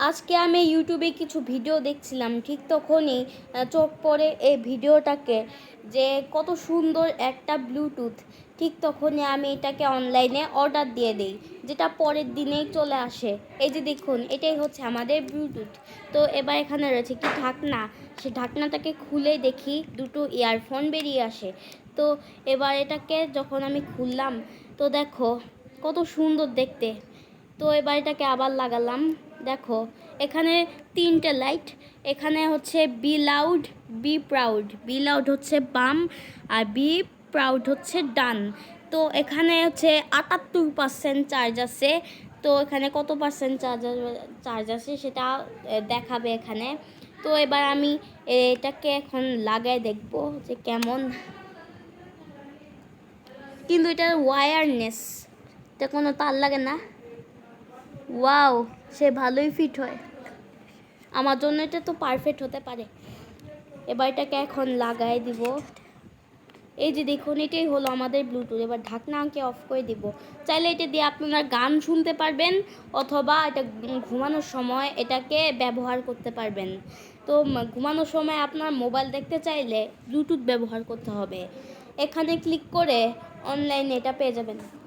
আজকে আমি ইউটিউবে কিছু ভিডিও দেখছিলাম, ঠিক তখনই চোখ পড়ে এই ভিডিওটাকে, যে কত সুন্দর একটা ব্লুটুথ। ঠিক তখনই আমি এটাকে অনলাইনে অর্ডার দিয়ে দিই, যেটা পরের দিনেই চলে আসে। এই যে দেখুন, এটাই হচ্ছে আমাদের ব্লুটুথ। তো এবার এখানে রয়েছে কি ঢাকনা, সে ঢাকনাটাকে খুলে দেখি দুটো ইয়ারফোন বেরিয়ে আসে। তো এবার এটাকে যখন আমি খুললাম, তো দেখো কত সুন্দর দেখতে। তো এবার এটাকে আবার লাগালাম। দেখো এখানে তিনটে লাইট। এখানে হচ্ছে be loud, be proud. Be loud হচ্ছে বাম, আর বি প্রাউড হচ্ছে ডান। তো এখানে হচ্ছে 78% চার্জ আছে। তো এখানে কত পার্সেন্ট চার্জ আছে সেটা দেখাবে এখানে। তো এবার আমি এটাকে এখন লাগাই দেখব যে কেমন। কিন্তু এটার ওয়্যারনেস, এটা কোনো তার লাগে না। ওয়াও, সে ভালোই ফিট হয়। আমার জন্য এটা তো পারফেক্ট হতে পারে। এবার এটাকে এখন লাগাই দিব। এই যে দেখুন, এটাই হলো আমাদের ব্লুটুথ। এবার ঢাকনাকে অফ করে দিব। চাইলে এটা দিয়ে আপনারা গান শুনতে পারবেন, অথবা এটা ঘুমানোর সময় এটাকে ব্যবহার করতে পারবেন। তো ঘুমানোর সময় আপনার মোবাইল দেখতে চাইলে ব্লুটুথ ব্যবহার করতে হবে। এখানে ক্লিক করে অনলাইনে এটা পেয়ে যাবেন।